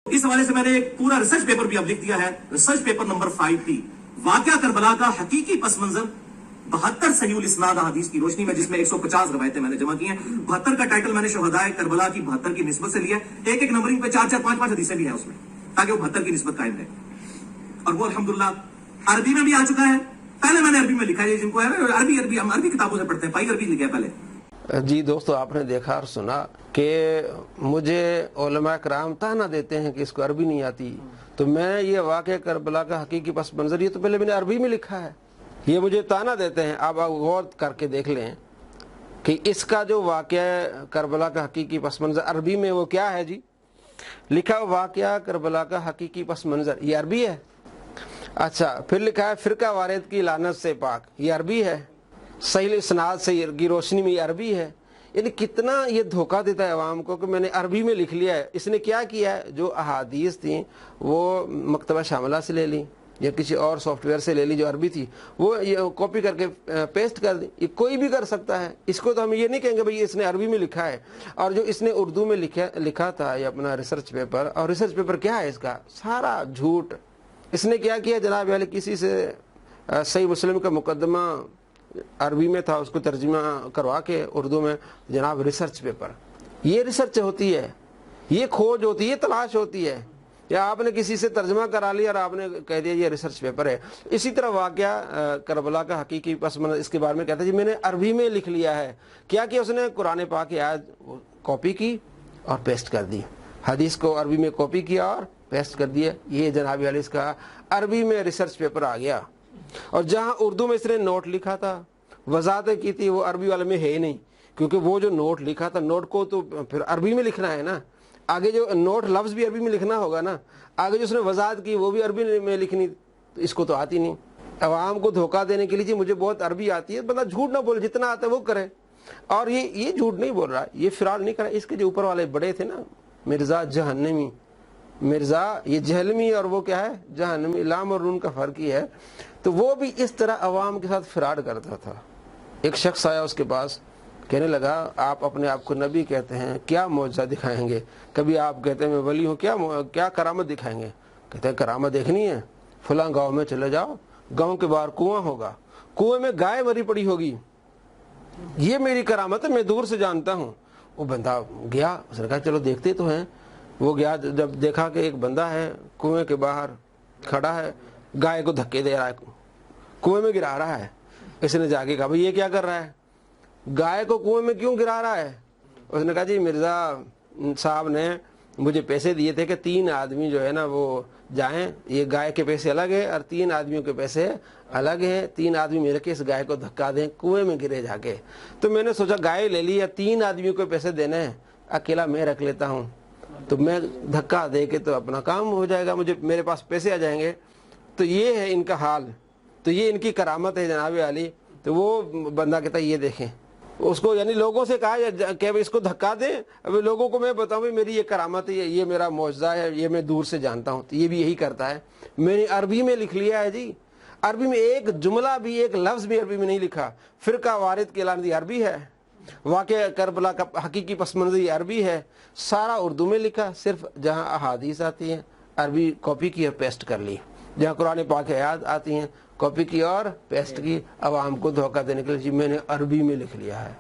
इस हवाले से मैंने एक पूरा रिसर्च पेपर भी अब लिख दिया है, रिसर्च पेपर नंबर 5T, वाकया करबला का हकीकी पस मंजर 72 सहीहुल इस्नाद हदीस की रोशनी में, जिसमें 150 रवायतें मैंने जमा की हैं। 72 का टाइटल मैंने शुहदाए करबला की 72 की निस्बत से लिया। एक एक नंबरिंग पे 4-4, 5-5 हदीसें भी हैं उसमें, ताकि वो 72 की निस्बत कायम रहे। और वो अल्हम्दुलिल्लाह अरबी में भी आ चुका है। पहले मैंने अरबी में लिखा है, जिनको है अरबी हम अरबी किताबों से पढ़ते हैं, पाई अरबी लिखा है पहले। जी दोस्तों, आपने देखा और सुना कि मुझे उलमा कराम ताना देते हैं कि इसको अरबी नहीं आती, तो मैं ये वाक़या करबला का हकीकी पस मंजर, ये तो पहले मैंने अरबी में लिखा है, ये मुझे ताना देते हैं। आप गौर करके देख लें कि इसका जो वाक़या करबला का हकीकी पस मंजर अरबी में वो क्या है जी, लिखा वाक़या करबला का हकीकी पस मंजर, ये अरबी है। अच्छा, फिर लिखा है फ़िरका वारिद की लानत से पाक, ये अरबी है। सही इस्नाद से की रोशनी में, ये अरबी है। यानी कितना ये धोखा देता है अवाम को कि मैंने अरबी में लिख लिया है। इसने क्या किया है, जो अहादीस थी वो मकतबा शामिला से ले ली या किसी और सॉफ्टवेयर से ले ली जो अरबी थी, वो ये कॉपी करके पेस्ट कर दी। ये कोई भी कर सकता है, इसको तो हम ये नहीं कहेंगे भाई इसने अरबी में लिखा है। और जो इसने उर्दू में लिखा था ये अपना रिसर्च पेपर, और रिसर्च पेपर क्या है इसका, सारा झूठ। इसने क्या किया जनाब वाले, किसी से सही मुस्लिम का मुकदमा अरबी में था, उसको तर्जुमा करवा के उर्दू में जनाब रिसर्च पेपर। ये रिसर्च होती है, ये खोज होती है, ये तलाश होती है। या आपने किसी से तर्जुमा करा लिया और आपने कह दिया ये रिसर्च पेपर है। इसी तरह वाक़या करबला का हकीकी पस मंजर, इसके बारे में कहता है जी मैंने अरबी में लिख लिया है। क्या किया उसने, कुरान पाक की आयत कॉपी की और पेस्ट कर दी, हदीस को अरबी में कॉपी किया और पेस्ट कर दिया। ये जनाब वाले इसका अरबी में रिसर्च पेपर आ गया। और जहां उर्दू में इसने नोट लिखा था, वजाहत की थी, वो अरबी वाले में है ही नहीं, क्योंकि वो जो नोट लिखा था, नोट को तो फिर अरबी में लिखना है ना, आगे जो नोट लफ्ज भी अरबी में लिखना होगा ना, आगे जो उसने वजाहत की वो भी अरबी में लिखनी, तो इसको तो आती नहीं। अवाम को धोखा देने के लिए जी मुझे बहुत अरबी आती है, बंदा झूठ ना बोले, जितना आता है वो करे। और ये झूठ नहीं बोल रहा, ये फिराल नहीं कर रहा। इसके जो ऊपर वाले बड़े थे ना, मिर्जा जहन्नमी, मिर्जा ये जहलमी और वो क्या है जहन्नमी, लाम और नून का फर्क ही है। तो वो भी इस तरह अवाम के साथ फ्रॉड करता था। एक शख्स आया उसके पास, कहने लगा आप अपने आप को नबी कहते हैं, क्या मौजज़ा दिखाएंगे? कभी आप कहते हैं मैं वली हूँ, क्या करामत दिखाएंगे? कहते हैं करामत देखनी है, फलां गांव में चले जाओ, गांव के बाहर कुआं होगा, कुएं में गाय मरी पड़ी होगी, ये मेरी करामत है, मैं दूर से जानता हूँ। वो बंदा गया, उसने कहा चलो देखते तो हैं। वो गया, जब देखा कि एक बंदा है कुएं के बाहर खड़ा है, गाय को धक्के दे रहा है, कुएं में गिरा रहा है। इसने जाके कहा भाई ये क्या कर रहा है, गाय को कुएं में क्यों गिरा रहा है? उसने कहा जी मिर्जा साहब ने मुझे पैसे दिए थे कि 3 आदमी जो है ना वो जाएं, ये गाय के पैसे अलग है और 3 आदमियों के पैसे अलग हैं, 3 आदमी मिलकर इस गाय को धक्का दें, कुएं में गिरे जाके। तो मैंने सोचा गाय ले ली, या 3 आदमियों को पैसे देने हैं, अकेला मैं रख लेता हूँ, तो मैं धक्का दे के तो अपना काम हो जाएगा, मुझे मेरे पास पैसे आ जाएंगे। तो ये है इनका हाल, तो ये इनकी करामत है जनाब अली। तो वो बंदा कहता है ये देखें, उसको यानी लोगों से कहा कि इसको धक्का दें। अब लोगों को मैं बताऊं मेरी ये करामत है, ये मेरा मौजज़ा है, ये मैं दूर से जानता हूं। तो ये भी यही करता है। मैंने अरबी में लिख लिया है जी, अरबी में एक जुमला भी, एक लफ्ज़ भी अरबी में नहीं लिखा। फ़िरका वारिद की लानत अरबी है, वाक़या करबला का हकीकी पस मंज़र अरबी है, सारा उर्दू में लिखा, सिर्फ जहाँ अहादीस आती हैं अरबी कॉपी की और पेस्ट कर ली, जहाँ कुरान पाक आयत आती हैं कॉपी की और पेस्ट की। अवाम को धोखा देने के लिए मैंने अरबी में लिख लिया है।